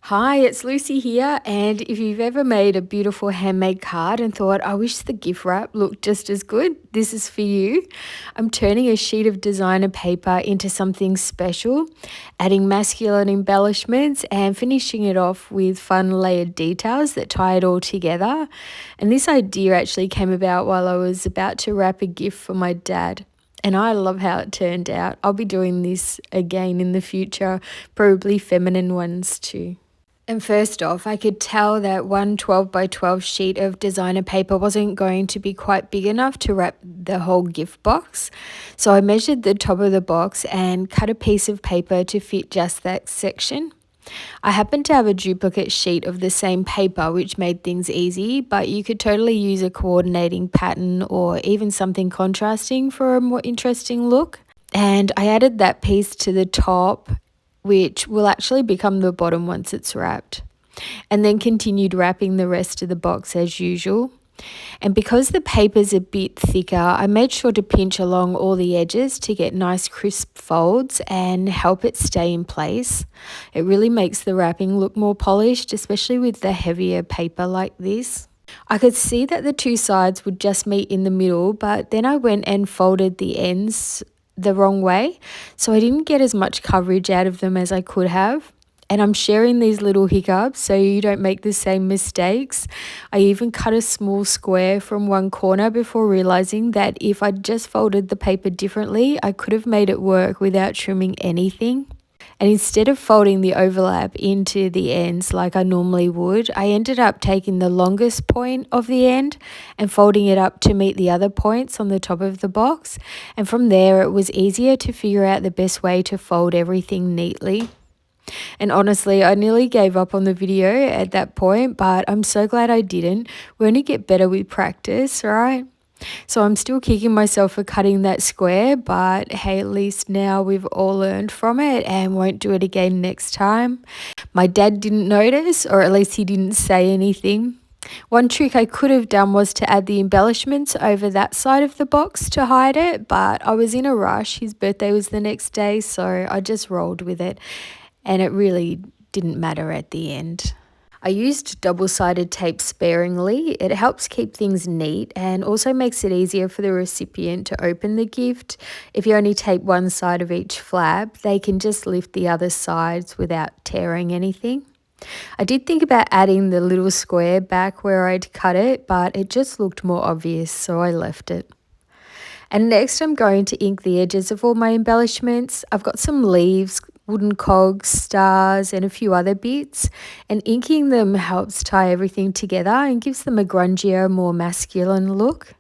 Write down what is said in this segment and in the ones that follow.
Hi, it's Lucy here, and if you've ever made a beautiful handmade card and thought, I wish the gift wrap looked just as good, this is for you. I'm turning a sheet of designer paper into something special, adding masculine embellishments and finishing it off with fun layered details that tie it all together. And this idea actually came about while I was about to wrap a gift for my dad. And I love how it turned out. I'll be doing this again in the future, probably feminine ones too. And first off, I could tell that one 12 by 12 sheet of designer paper wasn't going to be quite big enough to wrap the whole gift box. So I measured the top of the box and cut a piece of paper to fit just that section. I happened to have a duplicate sheet of the same paper, which made things easy, but you could totally use a coordinating pattern or even something contrasting for a more interesting look. And I added that piece to the top, which will actually become the bottom once it's wrapped, and then continued wrapping the rest of the box as usual. And because the paper's a bit thicker, I made sure to pinch along all the edges to get nice crisp folds and help it stay in place. It really makes the wrapping look more polished, especially with the heavier paper like this. I could see that the two sides would just meet in the middle, but then I went and folded the ends the wrong way, so I didn't get as much coverage out of them as I could have. And I'm sharing these little hiccups so you don't make the same mistakes. I even cut a small square from one corner before realizing that if I'd just folded the paper differently, I could have made it work without trimming anything. And instead of folding the overlap into the ends like I normally would, I ended up taking the longest point of the end and folding it up to meet the other points on the top of the box. And from there, it was easier to figure out the best way to fold everything neatly. And honestly, I nearly gave up on the video at that point, but I'm so glad I didn't. We only get better with practice, right? So I'm still kicking myself for cutting that square, but hey, at least now we've all learned from it and won't do it again next time. My dad didn't notice, or at least he didn't say anything. One trick I could have done was to add the embellishments over that side of the box to hide it, but I was in a rush. His birthday was the next day, so I just rolled with it, and it really didn't matter at the end. I used double-sided tape sparingly. It helps keep things neat and also makes it easier for the recipient to open the gift. If you only tape one side of each flap, they can just lift the other sides without tearing anything. I did think about adding the little square back where I'd cut it, but it just looked more obvious, so I left it. And next I'm going to ink the edges of all my embellishments. I've got some leaves, wooden cogs, stars, and a few other bits, and inking them helps tie everything together and gives them a grungier, more masculine look.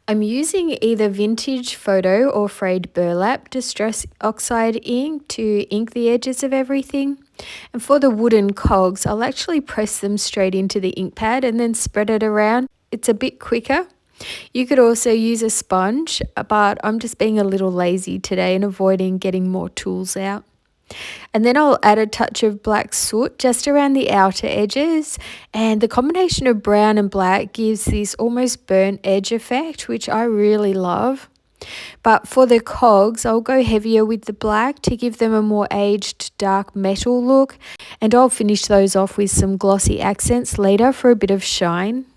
I'm using either vintage photo or frayed burlap distress oxide ink to ink the edges of everything. And for the wooden cogs, I'll actually press them straight into the ink pad and then spread it around. It's a bit quicker. You could also use a sponge, but I'm just being a little lazy today and avoiding getting more tools out. And then I'll add a touch of black soot just around the outer edges, and the combination of brown and black gives this almost burnt edge effect, which I really love. But for the cogs, I'll go heavier with the black to give them a more aged dark metal look, and I'll finish those off with some glossy accents later for a bit of shine.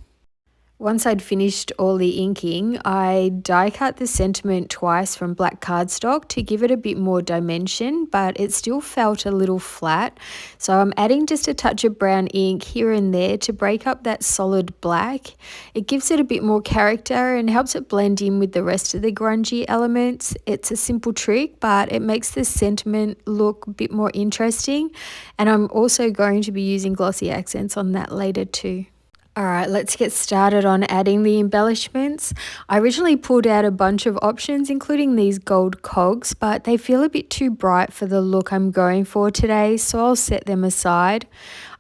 Once I'd finished all the inking, I die cut the sentiment twice from black cardstock to give it a bit more dimension, but it still felt a little flat. So I'm adding just a touch of brown ink here and there to break up that solid black. It gives it a bit more character and helps it blend in with the rest of the grungy elements. It's a simple trick, but it makes the sentiment look a bit more interesting. And I'm also going to be using glossy accents on that later too. Alright, let's get started on adding the embellishments. I originally pulled out a bunch of options, including these gold cogs, but they feel a bit too bright for the look I'm going for today, so I'll set them aside.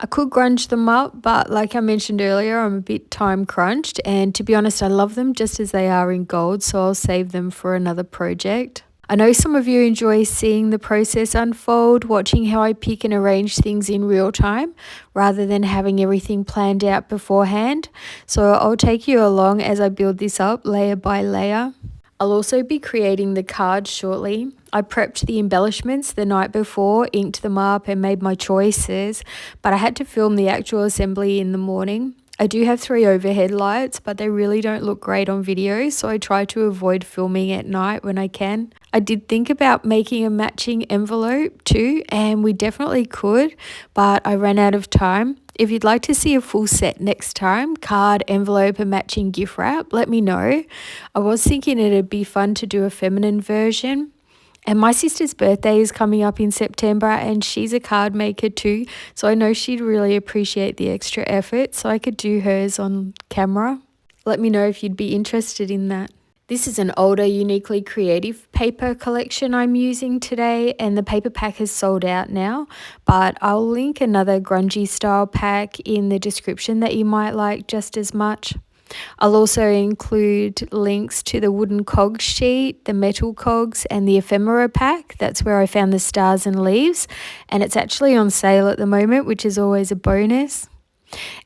I could grunge them up, but like I mentioned earlier, I'm a bit time crunched, and to be honest, I love them just as they are in gold, so I'll save them for another project. I know some of you enjoy seeing the process unfold, watching how I pick and arrange things in real time, rather than having everything planned out beforehand. So I'll take you along as I build this up layer by layer. I'll also be creating the card shortly. I prepped the embellishments the night before, inked them up and made my choices, but I had to film the actual assembly in the morning. I do have 3 overhead lights, but they really don't look great on video, so I try to avoid filming at night when I can. I did think about making a matching envelope too, and we definitely could, but I ran out of time. If you'd like to see a full set next time, card, envelope and matching gift wrap, let me know. I was thinking it'd be fun to do a feminine version. And my sister's birthday is coming up in September and she's a card maker too. So I know she'd really appreciate the extra effort, so I could do hers on camera. Let me know if you'd be interested in that. This is an older, uniquely creative paper collection I'm using today, and the paper pack is sold out now, but I'll link another grungy style pack in the description that you might like just as much. I'll also include links to the wooden cogs sheet, the metal cogs and the ephemera pack. That's where I found the stars and leaves, and it's actually on sale at the moment, which is always a bonus.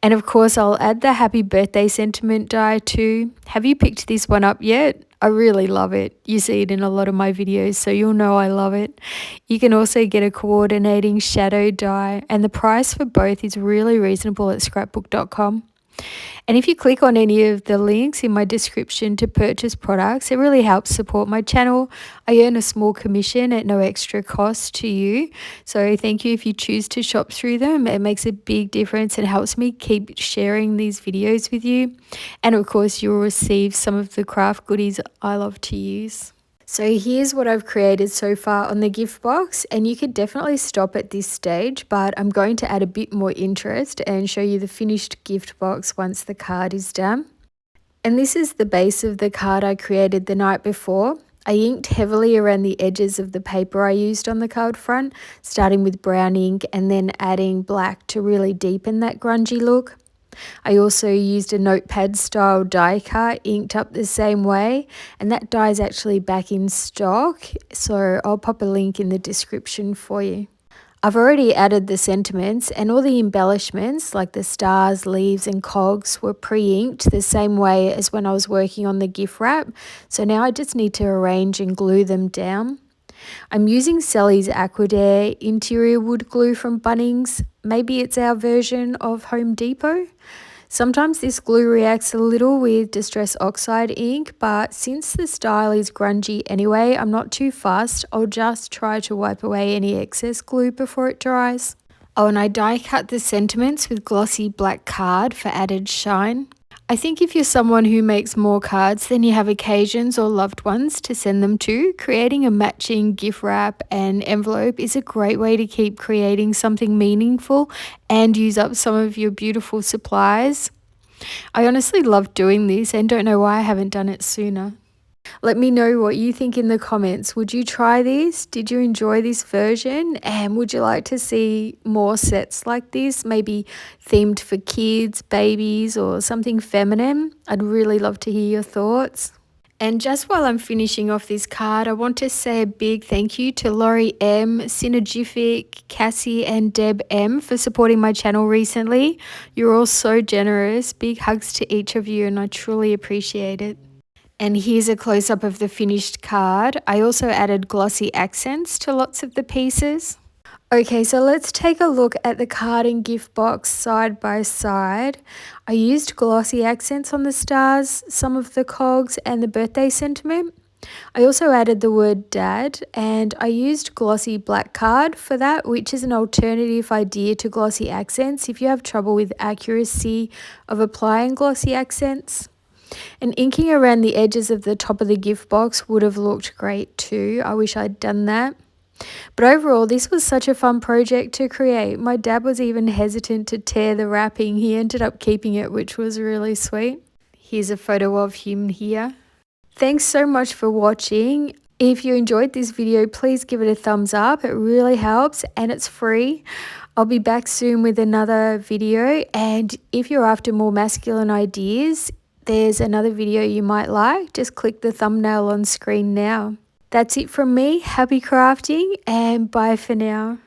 And of course I'll add the happy birthday sentiment die too. Have you picked this one up yet? I really love it. You see it in a lot of my videos, so you'll know I love it. You can also get a coordinating shadow die, and the price for both is really reasonable at scrapbook.com. And if you click on any of the links in my description to purchase products, it really helps support my channel. I earn a small commission at no extra cost to you. So thank you if you choose to shop through them. It makes a big difference and helps me keep sharing these videos with you. And of course, you'll receive some of the craft goodies I love to use. So here's what I've created so far on the gift box, and you could definitely stop at this stage, but I'm going to add a bit more interest and show you the finished gift box once the card is done. And this is the base of the card I created the night before. I inked heavily around the edges of the paper I used on the card front, starting with brown ink and then adding black to really deepen that grungy look. I also used a notepad style die cut, inked up the same way, and that die is actually back in stock, so I'll pop a link in the description for you. I've already added the sentiments, and all the embellishments like the stars, leaves and cogs were pre-inked the same way as when I was working on the gift wrap, so now I just need to arrange and glue them down. I'm using Sally's Aquadare interior wood glue from Bunnings. Maybe it's our version of Home Depot. Sometimes this glue reacts a little with Distress Oxide ink, but since the style is grungy anyway, I'm not too fussed. I'll just try to wipe away any excess glue before it dries. Oh, and I die cut the sentiments with glossy black card for added shine. I think if you're someone who makes more cards than you have occasions or loved ones to send them to, creating a matching gift wrap and envelope is a great way to keep creating something meaningful and use up some of your beautiful supplies. I honestly love doing this and don't know why I haven't done it sooner. Let me know what you think in the comments. Would you try this? Did you enjoy this version? And would you like to see more sets like this? Maybe themed for kids, babies, or something feminine? I'd really love to hear your thoughts. And just while I'm finishing off this card, I want to say a big thank you to Laurie M, Synergific, Cassie and Deb M for supporting my channel recently. You're all so generous. Big hugs to each of you and I truly appreciate it. And here's a close-up of the finished card. I also added glossy accents to lots of the pieces. Okay, so let's take a look at the card and gift box side by side. I used glossy accents on the stars, some of the cogs and the birthday sentiment. I also added the word dad, and I used glossy black card for that, which is an alternative idea to glossy accents if you have trouble with accuracy of applying glossy accents. And inking around the edges of the top of the gift box would have looked great too. I wish I'd done that. But overall, this was such a fun project to create. My dad was even hesitant to tear the wrapping. He ended up keeping it, which was really sweet. Here's a photo of him here. Thanks so much for watching. If you enjoyed this video, please give it a thumbs up. It really helps and it's free. I'll be back soon with another video. And if you're after more masculine ideas, there's another video you might like. Just click the thumbnail on screen now. That's it from me. Happy crafting and bye for now.